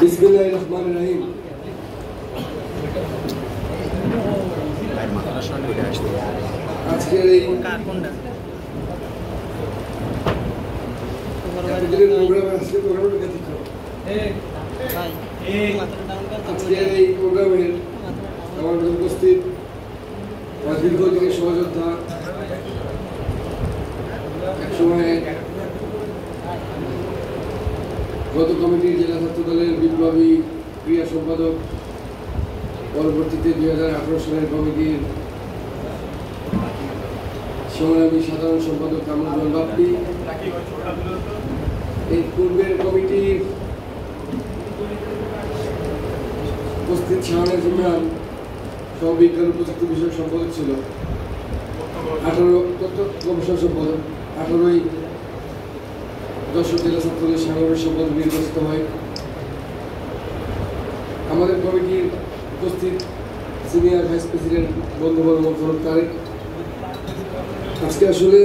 বিসমিল্লাহিররহমানিররহিম। আজকের এই প্রোগ্রামের আমাদের উপস্থিত দীর্ঘদিনের সহযোদ্ধা, একসময় গত কমিটির জেলা ছাত্র দলের বিপ্লবী ক্রিয়া সম্পাদক, পরবর্তীতে 2018 সালের কমিটির সংগ্রামী সাধারণ সম্পাদক কামরুজ্জামান বাপ্পি, এই পূর্বের কমিটির উপস্থিত শাহানাজ ইমরান সহ বিজ্ঞান ও প্রযুক্তি বিষয়ক সম্পাদক ছিল, 18 তথ্য গবেষণা সম্পাদক, 18ই যশোর জেলা ছাত্রদের সাংগঠনিক সম্পাদক নির্বাচিত হয়। আমাদের কমিটির উপস্থিত সিনিয়র ভাইস প্রেসিডেন্ট বন্ধুবর্গ ফরুক তারেক, আজকে আসলে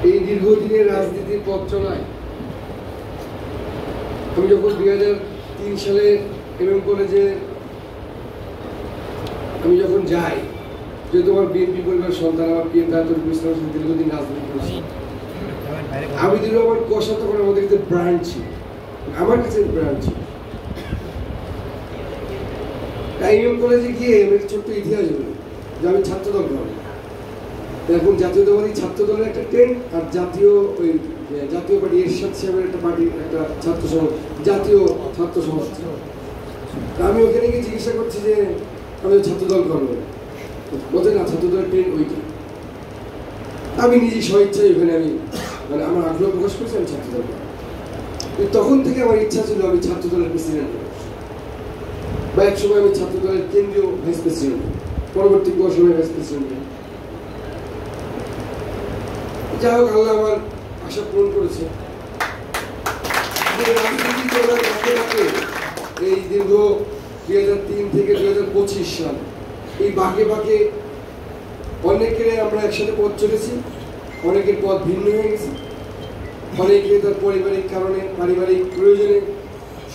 এই দীর্ঘদিনের রাজনীতির পথ চলায় আমি যখন 2003 সালে এমএম কলেজে আমি যখন যাই, যেহেতু আমার বিএনপি পরিবার সন্তান, আমার প্রিয় তাজুল ইসলাম দীর্ঘদিন রাজনীতি করেছি, আমি আমার কষা তখন আমাদের কাছে ব্র্যান্ড ছিল, আমার কাছে ব্র্যান্ড ছিল। এমএম কলেজে গিয়ে আমি ছোট্ট ইতিহাস বলি যে আমি ছাত্রদল করি, এখন জাতীয়তাবাদী ছাত্র দলের একটা ট্রেন্ড আর জাতীয় পার্টি এরশাদ সাহেবের একটা পার্টি, একটা ছাত্র জাতীয় ছাত্র সংস্থা। আমি ওখানে গিয়ে জিজ্ঞাসা করছি যে আমি ছাত্রদল করবো, বলতে না ছাত্রদলের ট্রেন্ড ওইটা। আমি নিজে স্বইচ্ছায় ওখানে আমি আমার আগ্রহ প্রকাশ করছি আমি ছাত্রদল করবো। তখন থেকে আমার ইচ্ছা ছিল আমি ছাত্রদলের প্রেসিডেন্ট বা এক সময় আমি ছাত্রদলের কেন্দ্রীয় ভাইস প্রেসিডেন্ট, পরবর্তী সময় ভাইস প্রেসিডেন্ট। যাই হোক, আল্লাহ আমার আশা পূরণ করেছে। এই দীর্ঘ 2003 থেকে 2025 সাল এই বাঁকে বাঁকে অনেকের আমরা একসাথে পথ চলেছি, অনেকের পথ ভিন্ন হয়ে গেছে, অনেকে তার পারিবারিক কারণে, পারিবারিক প্রয়োজনে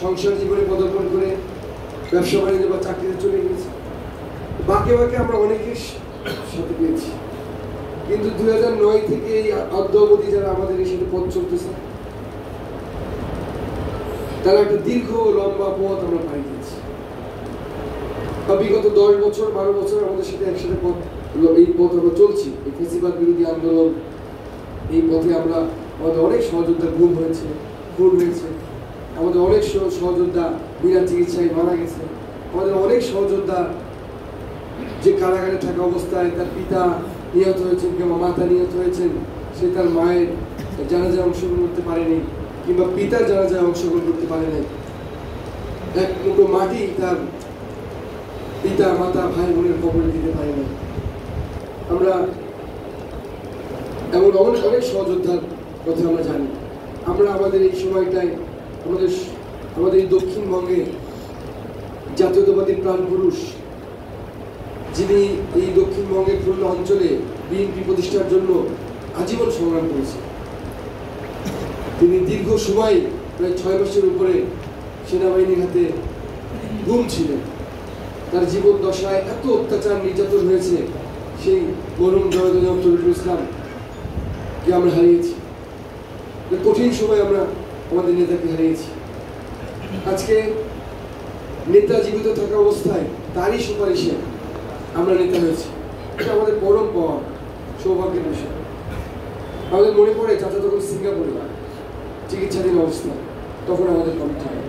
সংসার জীবনে পদার্পণ করে ব্যবসা বাণিজ্য বা চাকরিতে চলে গেছে। বাঁকে বাঁকে আমরা অনেকের সাথে পেয়েছি, কিন্তু 2009 থেকে এই অদ্যাবধি যারা আমাদের এই সাথে পথ চলতেছে, তারা একটা দীর্ঘ লম্বা পথ আমরা পাড়ি দিয়েছি। বিগত 10 বছর 12 বছর আমাদের সাথে একসাথে এই পথ আমরা চলছি। এই ফ্যাসিবাদ বিরোধী আন্দোলন, এই পথে আমাদের অনেক সহযোদ্ধা গুম হয়েছে, খুন হয়েছে, আমাদের অনেক সহযোদ্ধা বিনা চিকিৎসায় মারা গেছে, আমাদের অনেক সহযোদ্ধা যে কারাগারে থাকা অবস্থায় তার পিতা নিহত হয়েছেন কিংবা মাতা নিহত হয়েছেন, সে তার মায়ের জানাজায় অংশগ্রহণ করতে পারেনি কিংবা পিতার জানাজায় অংশগ্রহণ করতে পারে নাই। এক মুঠো মাটি তার পিতা মাতা ভাই বোনের কবরে দিতে পারে না। আমরা এমন অনেক সহযোদ্ধার কথা আমরা জানি। আমরা আমাদের এই সময়টায় আমাদের এই দক্ষিণবঙ্গে জাতীয়তাবাদী প্রাণপুরুষ, যিনি এই দক্ষিণবঙ্গের খুলনা অঞ্চলে বিএনপি প্রতিষ্ঠার জন্য আজীবন সংগ্রাম করেছেন, তিনি দীর্ঘ সময় প্রায় 6 মাসের উপরে সেনাবাহিনীর হাতে গুম ছিলেন। তার জীবন দশায় এত অত্যাচার নির্যাতন হয়েছে, সেই মরহুম জয়দুল ইসলামকে আমরা হারিয়েছি। কঠিন সময় আমরা আমাদের নেতাকে হারিয়েছি। আজকে নেতা জীবিত থাকা অবস্থায় তারই সুপারিশে আমরা নেতা হয়েছি, এটা আমাদের পরম পাওয়া, সৌভাগ্যের বিষয়। আমাদের মনে পড়ে চাচা তখন সিঙ্গাপুরে চিকিৎসাধীন অবস্থা, তখন আমাদের কমিটি হয়।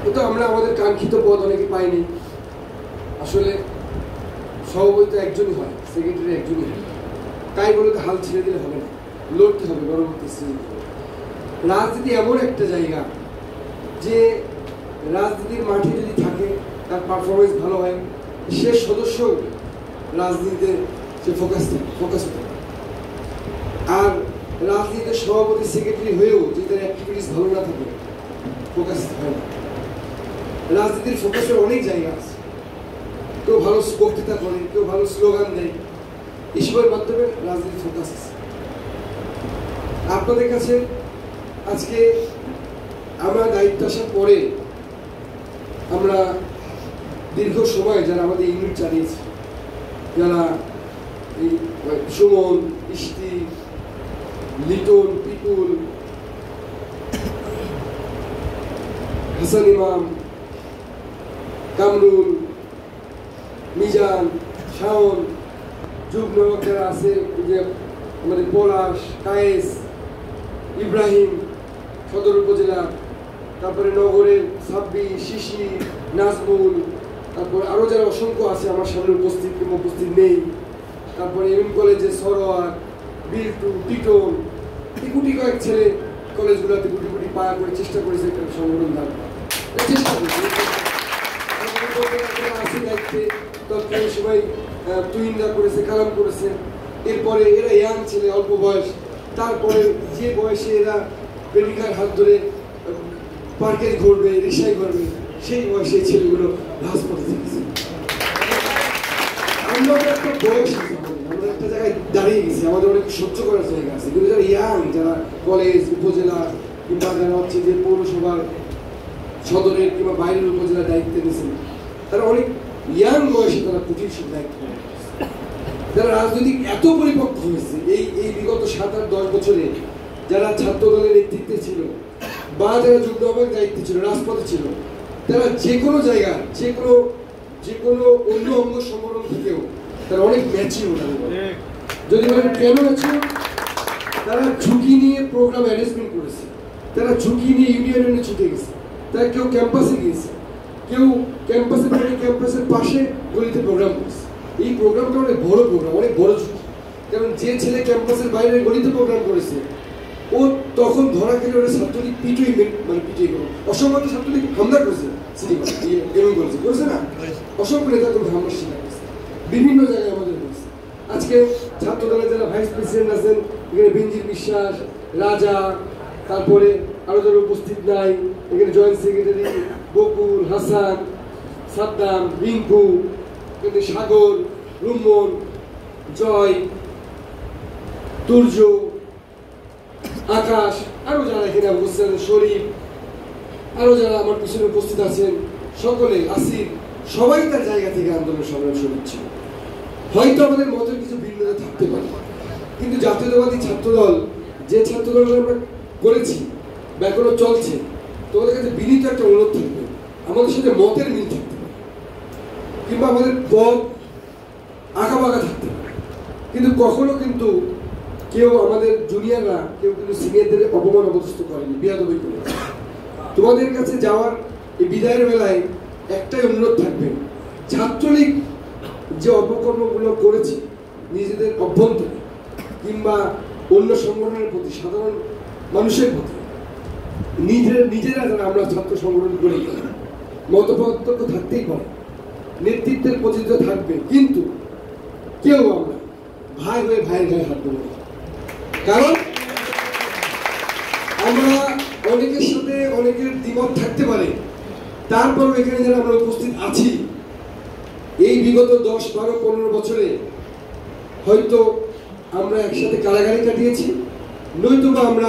কিন্তু আমরা আমাদের কাঙ্ক্ষিত পদ অনেকে পাইনি। আসলে সভাপতি তো একজনই হয়, সেক্রেটারি একজনই হয়, তাই বলে তো হাল ছেড়ে দিলে হবে না, লড়তে হবে পরবর্তী স্থিতি। রাজনীতি এমন একটা জায়গা যে রাজনীতির মাঠে যদি থাকে, তার পারফরমেন্স ভালো হয়, সে সদস্য রাজনীতিতে সে ফোকাস থাকে। আর রাজনীতিতে সভাপতি সেক্রেটারি হয়েও যদি তার অ্যাক্টিভিটিস ভালো না থাকে, ফোকাস হয় না। রাজনীতির ফোকাসের অনেক জায়গা আছে। কেউ ভালো বক্তৃতা করে, কেউ ভালো স্লোগান দেয়, এসবের মাধ্যমে রাজনীতি ফোকাস আছে। আপনাদের কাছে আজকে আমরা দায়িত্ব আসার পরে আমরা দীর্ঘ সময় যারা আমাদের ইউনিট চালিয়েছে, যারা এই সুমন, ইষ্টি, লিটন, পিপুল, হাসান ইমাম, কামরুল, মিজান, শাওন, যুগ্ম যারা আছে, যে আমাদের পলাশ, কায়েস, ইব্রাহিম সদর উপজেলা, তারপরে নগরের সাব্বি, শিশি, নাজমুল, তারপরে আরও যারা অসংখ্য আছে আমার সামনে উপস্থিত কিংবা উপস্থিত নেই, তারপরে এম কলেজে সরোয়ার, বিল্টু, টিটন, গুটি কয়েক ছেলে কলেজগুলোতে গুটি গুটি পায়া করে চেষ্টা করেছে একটা সংগঠন দাঁড়ানো, চেষ্টা করেছে আছে দায়িত্বে। তৎকালীন সময় তুইনরা করেছে, কালাম করেছে, এরপরে এরা ইয়াং ছেলে, অল্প বয়স, তারপরে যে বয়সে এরা প্রেমিকার হাত ধরে পার্কে ঘুরবে, রিক্সায় ঘুরবে, সেই বয়সে ছেলেগুলো রাজপথে থেকেছে। আমরা একটা বয়স আছে, আমরা একটা জায়গায় দাঁড়িয়ে গেছি, আমাদের অনেক সহ্য করার জায়গা আছে। কিন্তু যারা ইয়াং, যারা কলেজ, উপজেলা কিংবা যারা হচ্ছে যে পৌরসভার সদরের কিংবা বাইরের উপজেলার দায়িত্বে নিয়েছেন, তারা অনেক ইয়াং বয়সে তারা কঠিন দায়িত্ব, যারা রাজনৈতিক এত পরিপক্ক হয়েছে এই বিগত 7-8-10 বছরে, যারা ছাত্র দলের নেতৃত্বে ছিল বা যারা যুগ্ম আহ্বায়ক দায়িত্বে ছিল, রাজপথে ছিল, তারা যে কোনো জায়গা, যে কোনো অন্য অঙ্গ সংগঠন থেকেও তারা অনেক ম্যাচিউর। যদি বলেন কেন ম্যাচিউর, তারা ঝুঁকি নিয়ে প্রোগ্রাম অ্যারেঞ্জমেন্ট করেছে, তারা ঝুঁকি নিয়ে ইউনিয়নে ছুটে গেছে, তারা কেউ ক্যাম্পাসে গিয়েছে, কেউ ক্যাম্পাসের পাশে গলিতে প্রোগ্রাম করেছে। এই প্রোগ্রামটা অনেক বড় প্রোগ্রাম, অনেক বড় ঝুঁকি। কারণ যে ছেলে ক্যাম্পাসের বাইরে গলিতে প্রোগ্রাম করেছে, ও তখন ধরা গেলে ওরা ছাত্রলীগ পিটুই করো, অসংখ্য ছাত্রলীগ হামলা করেছে, করেছে না, অসংখ্য নেতা করে হামলার শিকার করেছে, বিভিন্ন জায়গায় আমাদের করেছে। আজকে ছাত্র দলের যারা ভাইস প্রেসিডেন্ট আছেন, এখানে বেঞ্জির বিশ্বাস, রাজা, তারপরে আরো যারা উপস্থিত নাই, এখানে জয়েন্ট সেক্রেটারি বকুল, হাসান, সাদ্দাম, রিঙ্কু, সাগর, রুম্মন, জয়, তুর্য, আকাশ, আরো যারা এখানে উপস্থিত আছেন, শরীফ, আরো যারা আমার পিছনে উপস্থিত আছেন, সকলে, আসিফ, সবাই তার জায়গা থেকে আন্দোলন সংগ্রাম শুরু ছিল। হয়তো আমাদের মতের কিছু ভিন্নতা থাকতে পারে, কিন্তু জাতীয়তাবাদী ছাত্রদল, যে ছাত্রদল আমরা করেছি বা এখনো চলছে, তোমাদের কাছে বিনীত একটা অনুরোধ থাকবে, আমাদের সাথে মতের মিল থাকতে পারে কিংবা আমাদের পথ আঁকাবাঁকা থাকতে পারে, কিন্তু কখনো কিন্তু কেউ আমাদের জুনিয়ররা কেউ কিন্তু সিনিয়রদের অপমান অবস্থ করেনি, বেয়াদবি করে। তোমাদের কাছে যাওয়ার এই বিদায়ের বেলায় একটাই অনুরোধ থাকবে, ছাত্রলীগ যে অপকর্মগুলো করেছে নিজেদের অভ্যন্তরে কিংবা অন্য সংগঠনের প্রতি, সাধারণ মানুষের প্রতি, নিজেরা যারা আমরা ছাত্র সংগঠন করি, মতপার্থক্য থাকতেই পারে, নেতৃত্বের প্রতি থাকবে, কিন্তু কেউ আমরা ভাই হয়ে ভাইয়ের গায়ে হাত দেবো। কারণ আমরা অনেকের সাথে অনেকের দ্বিমত থাকতে পারে, তারপর এখানে যারা আমরা উপস্থিত আছি, এই বিগত 10-12-15 বছরে হয়তো আমরা একসাথে কারাগারে কাটিয়েছি, নয়তোবা আমরা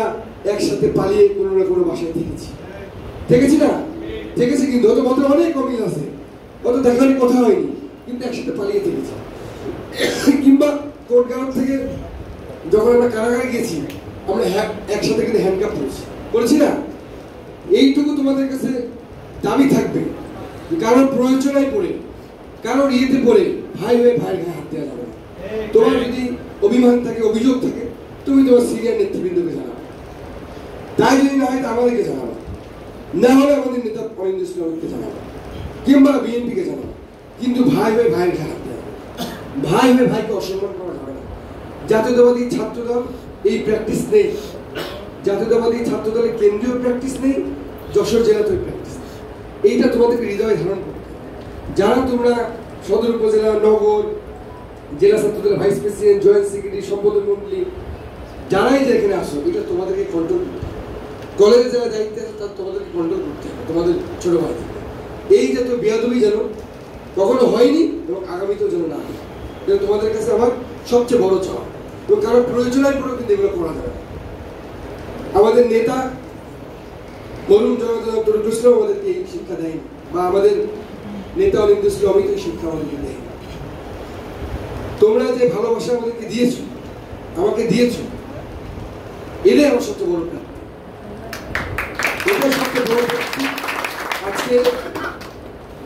একসাথে পালিয়ে কোনো না কোনো বাসায় থেকেছি না, থেকেছি, কিন্তু হয়তো মতো অনেক অমিল আছে, হয়তো দেখারই কথা হয়নি, কিন্তু একসাথে পালিয়ে থেকেছি। কিংবা কোর্টগার থেকে যখন আমরা কারাগারে গেছি, আমরা একসাথে কিন্তু হ্যান্ডকাপ করেছি না। এইটুকু তোমাদের কাছে দাবি থাকবে, কারোর প্রয়োজনায় পড়ে, কারোর ইয়েতে পড়ে ভাই হয়ে ভাইয়ের গায়ে হাত দেওয়া যাবে না। তোমার যদি অভিমান থাকে, অভিযোগ থাকে, তুমি তোমার সিনিয়র নেতৃবৃন্দকে জানাবে, তাই যদি না হয় তা আমাদেরকে জানাবে, না হলে আমাদের নেতা অনিন্দ ইসলামকে জানাবে কিংবা বিএনপিকে জানাবে, কিন্তু ভাই হয়ে ভাইয়ের গায়ে হাত দেওয়া যাবে, ভাই হয়ে ভাইকে অসম্মান করা যাবে না। জাতীয়তাবাদী ছাত্রদল এই প্র্যাকটিস নেই, জাতীয়তাবাদী ছাত্রদলের কেন্দ্রীয় প্র্যাকটিস নেই, যশোর জেলাতেও প্র্যাকটিস নেই। এইটা তোমাদেরকে হৃদয়ে ধারণ করতে, যারা তোমরা সদর উপজেলা, নগর, জেলা ছাত্রদলের ভাইস প্রেসিডেন্ট, জয়েন্ট সেক্রেটারি, সম্পাদক মন্ডলী, যারাই যে এখানে আসো, এটা তোমাদেরকে কন্ট্রোল করতে হবে। কলেজে যারা দায়িত্বে আছে তার তোমাদেরকে কন্ট্রোল করতে হবে, তোমাদের ছোট ভাই থেকে। এই জাতীয় বেয়াদবি যেন কখনো হয়নি এবং আগামীতেও যেন না হয়। তোমাদের কাছে আমার সবচেয়ে বড় চাওয়া, এবং কারো প্রয়োজনের পরেও কিন্তু এগুলো করা যাবে। আমাদের নেতা মরুম জনতা ডক্টর ইসলাম আমাদেরকে এই শিক্ষা দেয়নি, বা আমাদের নেতা অনিন্দ অমিত এই শিক্ষা আমাদেরকে দেয়নি। তোমরা যে ভালোবাসা আমাদেরকে দিয়েছো, আমাকে দিয়েছো, এটাই আমার সবচেয়ে বড় প্রাপ্তি। এটাই সবচেয়ে বড় প্রাপ্তি। আজকে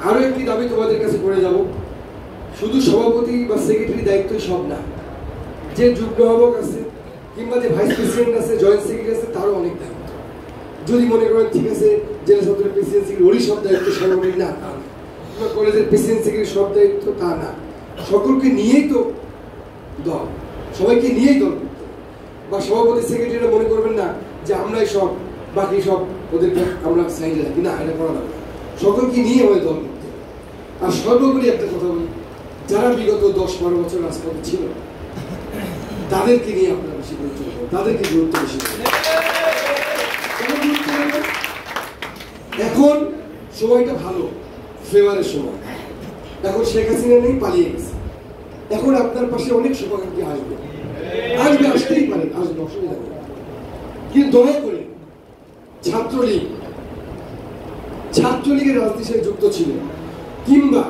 আরো একটি দাবি তোমাদের কাছে করে যাব, শুধু সভাপতি বা সেক্রেটারি দায়িত্বই সব না, যে যুগ্ম আহ্বায়ক আছে কিংবা যে ভাইস প্রেসিডেন্ট আছে, জয়েন্ট সেক্রেটারি আছে, তারও অনেক দায়িত্ব। যদি মনে করেন ঠিক আছে জেলা সদরের প্রেসিডেন্ট সেক্রেটারি ওরই সব দায়িত্ব সর্বোপরি, না তা না, কিংবা কলেজের প্রেসিডেন্ট সেক্রেটারি সব দায়িত্ব তা না, সকলকে নিয়েই তো দল, সবাইকে নিয়েই দল করতে। বা সভাপতি সেক্রেটারিরা মনে করবেন না যে আমরাই সব, বাকি সব ওদেরকে আমরা সাইডে রাখি, না, এটা করা যাবে না, সকলকে নিয়ে হয় দল করতে। আর সর্বোপরি একটা কথা বলি, যারা বিগত 10-12 বছর রাজপথে ছিল তাদেরকে নিয়ে আপনারা বেশি গুরুত্ব দেবেন, তাদেরকে গুরুত্ব বেশি দেবেন। এখন সময়টা ভালো, ফেভারের সময়। এখন শেখ হাসিনা নেই, পালিয়ে গেছে। এখন আপনার পাশে অনেক শুভাকাঙ্ক্ষী আসবে, আসতেই পারে, আসবে, অসুবিধা নেই। কিন্তু দয়া করে ছাত্রলীগের রাজনীতির সাথে যুক্ত ছিল, কিংবা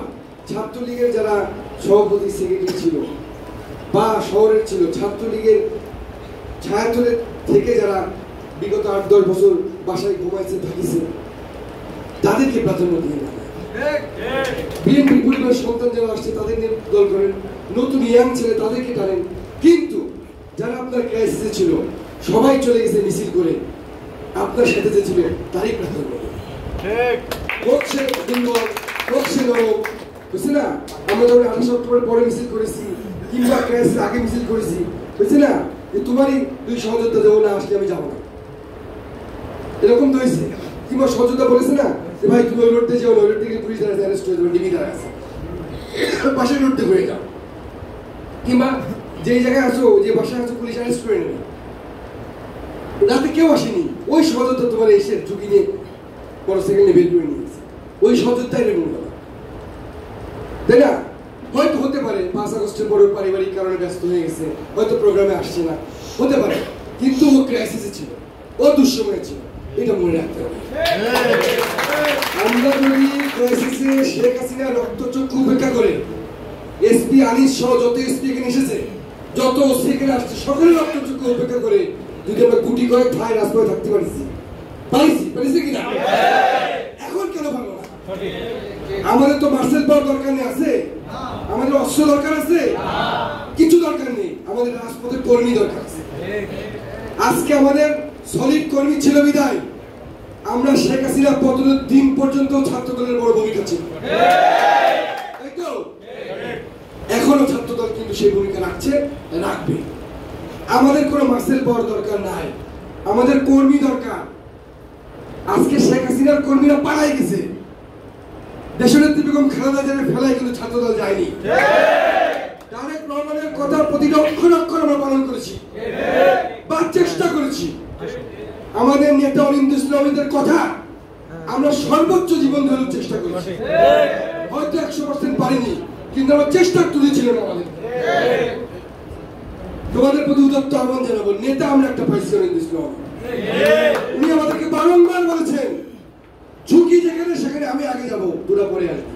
ছাত্রলীগের যারা সভাপতি সেক্রেটারি ছিল বা শহরের ছিল, ছাত্রলীগের ছায়াতলে থেকে যারা বিগত 8-10 বছর বাসায় ঘুমাইছে থাকিছে, তাদেরকে প্রাধান্য দিয়ে না। বিএনপি পরিবার সন্তান যারা আসছে তাদের নিয়ে দল করেন, নতুন ইয়াং ছেলে তাদেরকে টানেন, কিন্তু যারা আপনার ক্রাইসিসে ছিল সবাই চলে গেছে মিছিল করে, আপনার সাথে যে ছিল তারই প্রাধান্য। বুঝছে না, আমরা যখন 28 অক্টোবর পরে মিছিল করেছি কিংবা ক্রাইসিস আগে মিছিল করেছি, বুঝছে না, যে তোমারই 2 সহযোদ্ধা দেবো না, আসলে আমি যাবো না, এরকম তো হয়েছে। কিংবা সহযোদ্ধা বলেছে না যে ভাই তুমি ওই রোডতে যাও, ওই রোড থেকে পুলিশ দ্বারা অ্যারেস্ট হয়ে যাবে, ডিবি দ্বারা আছে, পাশের রোডতে ঘুরে যাও, কিংবা যেই জায়গায় আসো, যে বাসায় আছো, পুলিশ অ্যারেস্ট করে নেবে। রাতে কেউ আসেনি, ওই সহযোদ্ধা তোমার এসে ঝুঁকি নিয়ে মোটরসাইকেল বের করে নিয়েছে, ওই সহযোদ্ধাই মূল কথা, তাই না? হয়তো হতে পারে 5 আগস্টের পরে পারিবারিক কারণে ব্যস্ত হয়ে গেছে, হয়তো প্রোগ্রামে আসছে না, হতে পারে, কিন্তু ও ক্রাইসিসে ছিল, ও দুঃসময়ে ছিল, এটা মনে রাখতে হবে। আমরা যদি ক্রাইসিসে শেখ হাসিনা রক্তচক্ষু উপেক্ষা করে এসপি আনিস সহ যত এসপি এখানে এসেছে, যত ওসি এখানে আসছে, সকলের রক্তচক্ষু উপেক্ষা করে যদি আমরা গুটি করে ঠায় রাজপথে থাকতে পারিছি কিনা? এখন কেন পারবো না? আমাদের তো মার্শাল পাওয়ার দরকার নেই, আছে? আমাদের অস্ত্র দরকার আছে? কিছু দরকার নেই, আমাদের রাজপথের কর্মী দরকার আছে। আজকে আমাদের সলিড কর্মী ছিল বিদায় আমরা শেখ হাসিনা পতনের দিন পর্যন্ত ছাত্র দলের বড় ভূমিকা ছিল, এখনো ছাত্র দল কিন্তু সেই ভূমিকা রাখবে। আমাদের কোনো মার্শাল পাওয়ার দরকার নাই, আমাদের কর্মী দরকার। আজকে শেখ হাসিনার কর্মীরা পালাই গেছে, দেশনেত্রী বেগম খালেদা জিয়ার ফেলায় কিন্তু ছাত্র দল যায়নি। তারেক রহমানের কথা প্রতিটা অক্ষর অক্ষর আমরা পালন করেছি বা চেষ্টা করেছি। আমাদের নেতা অনিন্দ ইসলামীদের কথা আমরা সর্বোচ্চ জীবন দেওয়ার চেষ্টা করেছি, হয়তো 100% পারিনি, কিন্তু আমরা চেষ্টা তুলেছিলাম। আমাদের তোমাদের প্রতি উদাত্ত আহ্বান জানাবো, নেতা আমরা একটা পাইছি অনিন্দ ইসলাম, উনি আমাদেরকে বারংবার বলেছেন ঝুঁকি যেখানে সেখানে আমি আগে যাবো, তোরা পরে আসবি।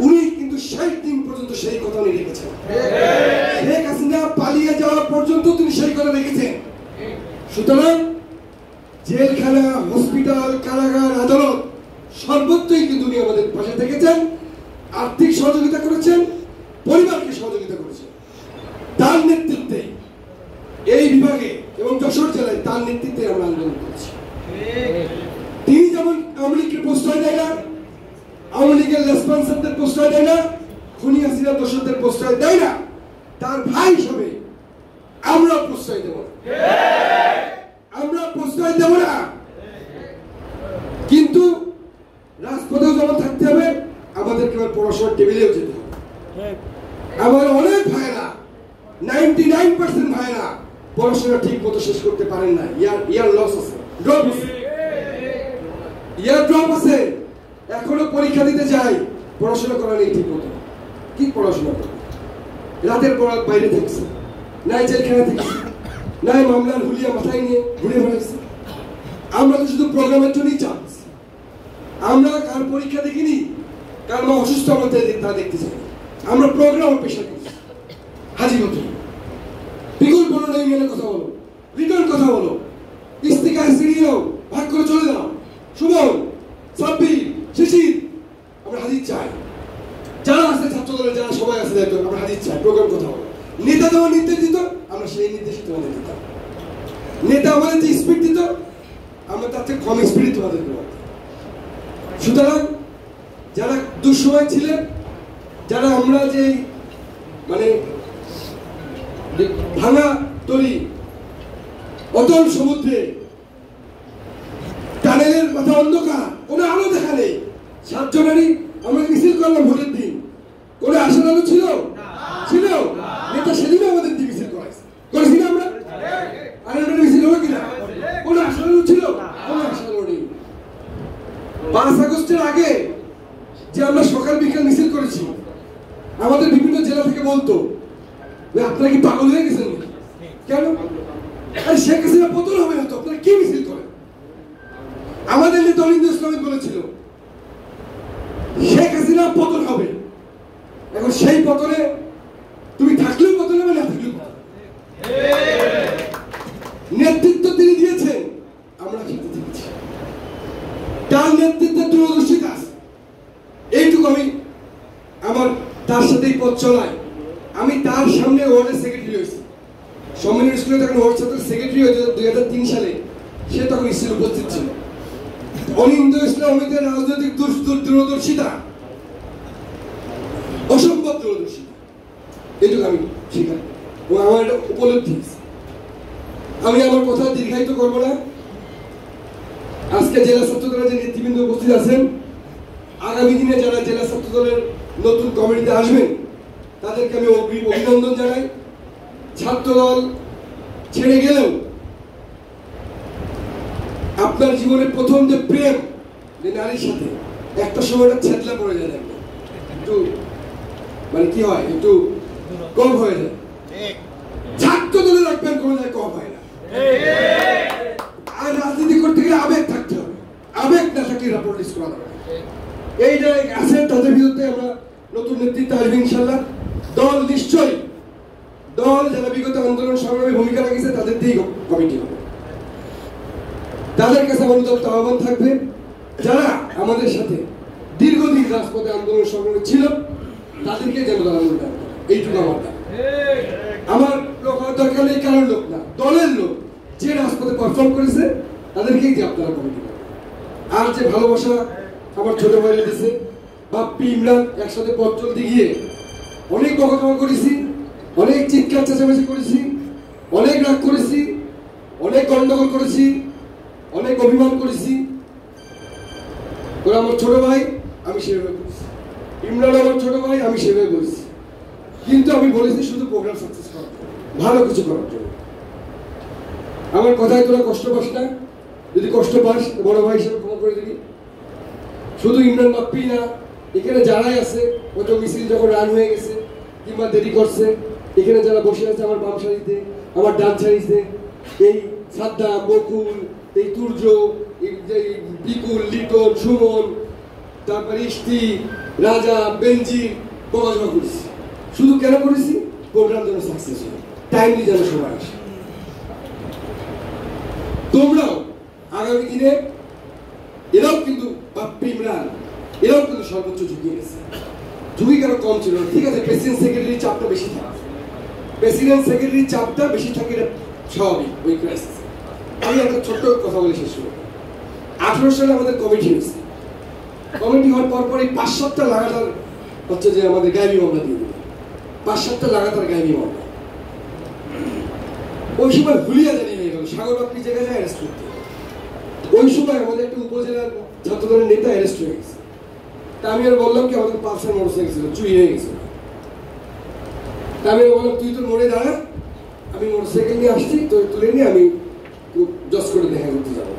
উনি কিন্তু 60 দিন পর্যন্ত সেই কথা উনি রেখেছেন। শেখ হাসিনা পালিয়ে যাওয়া পর্যন্ত তিনি সেই কথা রেখেছেন। সুতরাং জেলখানা, হসপিটাল, কারাগার, আদালত সর্বত্রই কিন্তু উনি আমাদের পাশে থেকেছেন, আর্থিক সহযোগিতা করেছেন, পরিবারকে সহযোগিতা করেছেন। তার নেতৃত্বে এই বিভাগে এবং যশোর জেলায় তার নেতৃত্বে আমরা আন্দোলন করছি। তিনি যেমন আওয়ামী লীগের প্রশ্রয় দেয় না, আওয়ামী লীগের রেসপন্সারদের প্রশ্রয় দেয় না, খুনি হাসিনা দোষরদের প্রশ্রয় দেয় না, তার ভাই হিসেবে আমরা প্রশ্রয় দেব না, আমরা প্রশ্রয় দেব না। কিন্তু রাজপথেও যেমন থাকতে হবে, আমাদেরকে পড়াশোনার টেবিলেও যেতে হবে। আমার অনেক ভাইরা, 99% ভাইরা পড়াশোনা ঠিক মতো শেষ করতে পারেন না, ইয়ার লস আছে, ড্রপ আছে, ইয়ার ড্রপ আছে। এখনো পরীক্ষা দিতে যাই, পড়াশোনা করা নেই ঠিক মতো, কি পড়াশোনা করবে? রাতের পর বাইরে থাকছে, নাই জেলখানা থেকে, নাই মামলার হুলিয়া মাথায় নিয়ে ঘুরে বেড়াইছে। আমরা তো শুধু প্রোগ্রামের জন্যই চাপ। আমরা কার পরীক্ষা দেখিনি, কার মা অসুস্থ আমরা তা দেখতে চাই। আমরা প্রোগ্রাম পেশা করছি। হাজি হতো বিগুল বলো, নেই মেনে কথা বলো, রিটার্ন কথা বলো, ইস্তিকার সিরিয়ে নাও, ভাগ করে চলে যাও। সুমন, সাব্বির, শিশির, আমরা হাজির চাই। যারা আছে ছাত্র দলের, যারা সবাই আছে দায়িত্ব, আমরা হাজির চাই। প্রোগ্রাম কথা বলো। নেতা যেমন নির্দেশ দিত, আমরা সেই নির্দেশই তোমাদের দিতাম। নেতা আমাদের যে স্পিড দিত, আমরা তার থেকে কম স্পিডে তোমাদের দেবো। সুতরাং যারা দুঃসময় ছিলেন, যারা আমরা যে মানে ভাঙা তরি, অতল সমুদ্রে, টানেলের মাথা অন্ধকার, কোনো আলো দেখা নেই, 7 জনেরই আমরা মিছিল করলাম ভোটের দিন। কোনো আশার আলো ছিল? ছিল। নেতা সেদিনও আমাদের দিয়ে মিছিল করেছি না আমরা? আর মিছিল হলো কিনা? কোনো আশার আলো ছিল? কোনো আশার আলো নেই। 5 আগস্টের আগে যে আমরা সকাল বিকাল মিছিল করেছি, আমাদের বিভিন্ন জেলা থেকে বলতো আপনারা কি পাগল হয়ে গেছেন? কেন? আরে শেখ হাসিনা পতন হবে না তো, আপনারা কি মিছিল করেন? আমাদের নেতা অলিন্দ ইসলামিক বলেছিল শেখ হাসিনা পতন হবে। এখন সেই পতনে তুমি থাকলেও পতন হবে, না থাকলেও পতন। নেতৃত্ব তিনি দিয়েছেন, আমরা খেতে দিচ্ছি। তার নেতৃত্বে দূরদর্শিতা আছে, এইটুকু আমি আমার তার সাথেই পথ চলায়। আমি তার সামনে ওয়ার্ডের সেক্রেটারি হয়েছি। সম্মিলন স্কুলে তখন ওয়ার্ড ছাত্রের সেক্রেটারি হয়েছে 2003 সালে। সে তখন স্কুলে উপস্থিত ছিল। অনিন্দ ইসলামের রাজনৈতিক দূরদর্শিতা, অসম্ভব দূরদর্শিতা, এইটুকু আমি শিখাই এবং আমার এটা উপলব্ধি। আমি আমার কথা দীর্ঘায়িত করবো না। আজকে জেলা ছাত্র দলের যে নেতৃবৃন্দ উপস্থিত আছেন, আগামী দিনে যারা জেলা ছাত্র দলের নতুন কমিটিতে আসবেন, তাদেরকে আমি অভিনন্দন জানাই। ছাত্র দল ছেড়ে গেলেও আপনার জীবনের প্রথম যে প্রেম, যে নারীর সাথে, একটা সময় ছেদলা পড়ে যায়, একটু মানে কি হয়, একটু কম হয়ে যায়। ছাত্র দলে রাখবেন, কোনো জায়গায় কম হয় না। আর রাজনীতি করতে গেলে আবেগ থাকতে হবে, আবেগ না থাকলে রাপোর্ট লিস্ট করা হবে। এই জায়গায় আছেন, তাদের বিরুদ্ধে আমরা নতুন নেতৃত্ব আসবে ইনশাল্লাহ। দল নিশ্চয়ই, দল যারা বিগত আন্দোলন সংগ্রামে ভূমিকা রেখেছে তাদের দিয়েই কমিটি হবে। তাদের কাছে আমার উদাত্ত আহ্বান থাকবে, যারা আমাদের সাথে দীর্ঘদিন রাজপথে আন্দোলন সংগ্রামে ছিল, তাদেরকে যেন তারা মনে রাখবে। এইটুকু আমার দাবি। আমার লোক হওয়ার দরকার নেই, কারোর লোক না, দলের লোক যে রাজপথে পারফর্ম করেছে তাদেরকেই দিয়ে আপনারা কমিটি করবেন। আর যে ভালোবাসা আমার ছোট ভাইরা দিয়েছে, বাপ্পি, ইমরান, একসাথে পথ চলতে গিয়ে অনেক বকাঝকা করেছি, অনেক চিৎকার চেঁচামেচি করেছি, অনেক রাগ করেছি, অনেক গন্ডগোল করেছি, অনেক অভিমান করেছি। ওরা আমার ছোট ভাই, আমি সেভাবে করেছি। ইমরান আমার ছোট ভাই, আমি সেভাবে বলেছি। কিন্তু আমি বলেছি শুধু প্রোগ্রাম সাকসেস করার জন্য, ভালো কিছু করার জন্য। আমার কথায় তোরা কষ্ট পাস না, যদি কষ্ট পাস বড় ভাই হিসেবে ক্ষমা করে দিবি। শুধু ইমরান বাপ্পি না, এখানে যারাই আছে, কত মিছিল যখন রান হয়ে গেছে কিংবা দেরি করছে, এখানে যারা বসে আছে আমার বাম সারিতে, আমার ডান সারিতে, এই সাদ্দাম, বকুল, এই তুর্য, বিকুল, লিটন, সুমন, তারপরে ইস্তি, রাজা, বেনজির, বকাঝকা করেছি। শুধু কেন করেছি? প্রোগ্রাম যেন সাকসেস হয়, টাইমলি যেন সবাই আসে। তোমরাও আগামী দিনে, এরাও কিন্তু বাপ্পি, ইমরান, এরাও কিন্তু সর্বোচ্চ ঝুঁকিয়ে গেছে। ঝুঁকি কেন কম ছিল না? ঠিক আছে, প্রেসিডেন্ট সেক্রেটারির চাপটা বেশি থাকে, প্রেসিডেন্ট সেক্রেটারির চাপটা বেশি থাকে, এটা স্বাভাবিক ওই ক্রাইসিস। আমি একটা ছোট্ট কথা বলে শেষ করব। 18 সালে আমাদের কমিটি হয়েছে। কমিটি হওয়ার পরপরই 5-7টা লাগাতার হচ্ছে যে আমাদের গায়েবী মামলা দিয়ে দিল। 5-7টা লাগাতার গায়েবী মামলা। ওই সময় হুলিয়া জানিয়ে হয়ে গেল, সাগর বাপ্পি জায়গায় অ্যারেস্ট করতে। ওই সময় আমাদের একটা উপজেলার ছাত্রদলের নেতা অ্যারেস্ট হয়ে গেছে। তা আমি আর বললাম কি, আমাদের পালসার মোটরসাইকেল ছিল, চুরি হয়ে গেছিল। তা আমি বললাম তুই তোর মোড়ে দাঁড়া, আমি মোটরসাইকেল নিয়ে আসছি, তো তুলে নিয়ে আমি জজ করে দেখা করতে যাবো।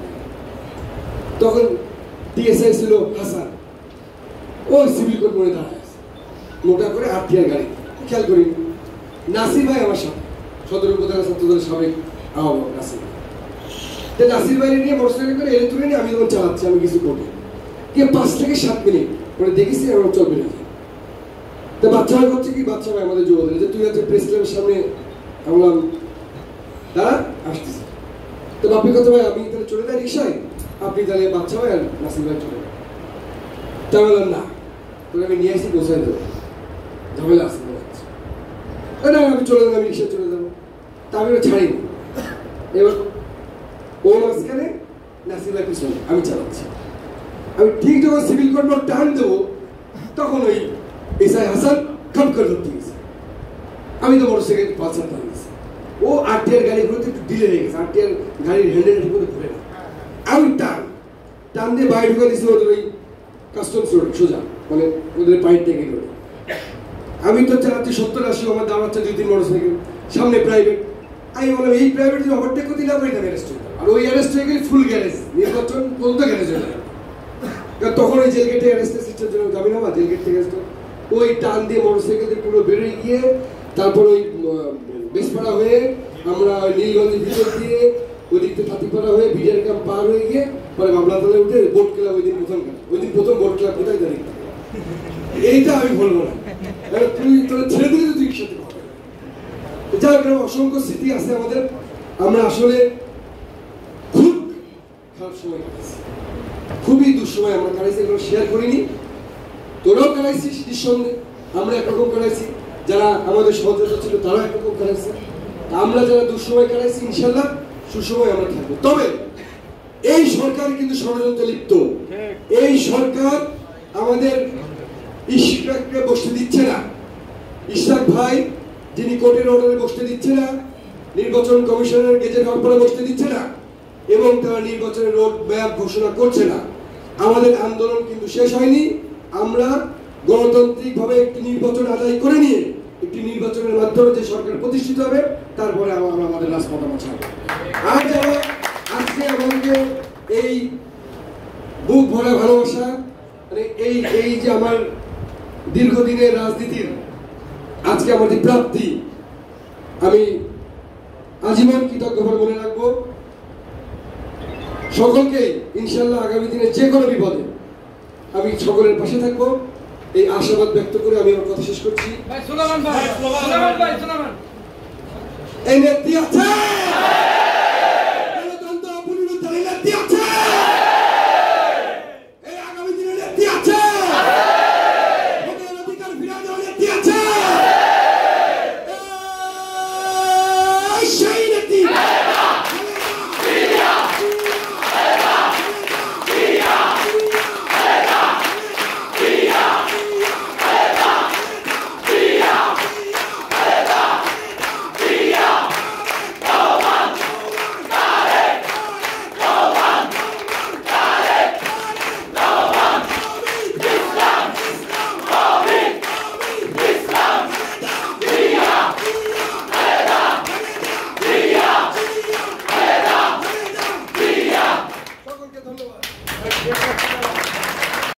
তখন ডিএসআই ছিল হাসান, ও সিভিল কোর্ট মোড়ে দাঁড়ায় আছে, মোটা করে 8 টিয়ার গাড়ি, খেয়াল করি। নাসির ভাই আমার সাথে, সদর উপজেলা ছাত্রদলের সাবেক আহ্বায়ক নাসির। নাসির বাইরে নিয়ে মোটরসাইকেল করে এলে তুলে নিয়ে আমি যখন চালাচ্ছি, আমি কিছু করি কে 5 থেকে 7 মিনিট পরে দেখেছি আমার চলবে না। তো বাচ্চা ভাই করছে কি, বাচ্চা ভাই আমাদের যুবদল যে তুই হচ্ছে প্রেস ক্লাবের সামনে, বললাম দাঁড়া আসতেছি। তো বাপি কথা ভাই আমি তাহলে চলে যাই রিক্সায়, আপনি তাহলে বাচ্চা ভাই আর নাসির ভাই চলে যান। তা বললাম না, তোকে আমি নিয়ে আসি পৌঁছাই দেবো, ঝামেলা আসতে যাচ্ছে না, আমি চলে যাবো, আমি রিক্সায় চলে যাবো। তা আমি ছাড়িনি। এবার ও মাঝখানে, নাসির ভাই পিছনে, আমি চালাচ্ছি। আমি ঠিক যখন সিভিল কোর্ট মোড় টার্ন দেবো তখন ওই এসআই হাসান খপ করে ধরতে গেছে। আমি তো মোটরসাইকেল পালসার টান গেছি, ও আরটিআর গাড়িগুলোতে একটু ডিলে হয়ে গেছে, আরটিআর গাড়ির হ্যান্ডেল ঠিক করে ঘুরে না। আমি টান দিয়ে বাইরে ঢুকে দিয়েছি ওদের ওই কাস্টমস রোড সোজা, মানে ওদের পাইপ থেকে রোড। আমি তো চালাচ্ছি 70-80, আমার দাঁড়াচ্ছে 2-3 মোটরসাইকেল, সামনে প্রাইভেট। আমি বললাম এই প্রাইভেট যদি ওভারটেক করতে না পারি তাহলে অ্যারেস্ট হয়ে যাবে। আর ওই অ্যারেস্ট হয়ে গেলে ফুল গ্যারেজ, নির্বাচন পর্যন্ত গ্যারেজ হয়ে যাবে। তখন ওই জেল গেটে অ্যারেস্টের সিস্টেম জন্য যাবি না, জেল গেট থেকে ওই টান দিয়ে মোটরসাইকেল দিয়ে পুরো বেরোয় গিয়ে তারপর ওই বেসপাড়া হয়ে আমরা নীলগঞ্জের ভিতর দিয়ে ওই দিক থেকে তাঁতিপাড়া হয়ে বিডিআর ক্যাম্প পার হয়ে গিয়ে পরে মামলাতলে উঠে বোট ক্লাব, ওই দিন প্রথম বোট ক্লাব কোথায় জানি, এইটা আমি বলবো না, তুই তোরা ছেড়ে দিলে তুই সাথে যাই হোক। অসংখ্য স্মৃতি আছে আমাদের, আমরা আসলে খুব খারাপ সময় কাটাইছি, খুবই দুঃসময় আমরা কাটাইছি, এগুলো শেয়ার করিনি। তোরাও কাটাইছিস নিঃসন্দেহে, আমরা একরকম কাটাইছি, যারা আমাদের সহযোগিতা ছিল তারা একরকম কাটাইছে। আমরা যারা দুঃসময় কাটাইছি ইনশাল্লাহ সুসময় আমরা থাকবো। তবে এই সরকার কিন্তু ষড়যন্ত্রে লিপ্ত। এই সরকার আমাদের ইশরাককে বসতে দিচ্ছে না, ইশরাক ভাই যিনি কোর্টের অর্ডারে বসতে দিচ্ছে না, নির্বাচন কমিশনের গেজেট কনফারেন্সে বসতে দিচ্ছে না, এবং তারা নির্বাচনের রোড ম্যাপ ঘোষণা করছে না। আমাদের আন্দোলন কিন্তু শেষ হয়নি। আমরা গণতান্ত্রিকভাবে একটি নির্বাচন আদায় করে নিয়ে একটি নির্বাচনের মাধ্যমে যে সরকার প্রতিষ্ঠিত হবে তারপরে আমরা আমাদের রাজপথ ছাড়ব। আর যারা আজকে আমাকে এই বুক ভরা ভালোবাসা, মানে এই যে আমার দীর্ঘদিনের রাজনীতির আজকে আমাদের প্রাপ্তি, আমি আজীবন কৃতজ্ঞভাবে মনে রাখবো। সকলকে ইনশাল্লাহ আগামী দিনে যে কোনো বিপদে আমি সকলের পাশে থাকবো, এই আশাবাদ ব্যক্ত করে আমি আমার কথা শেষ করছি। এই নেত্রী আছে।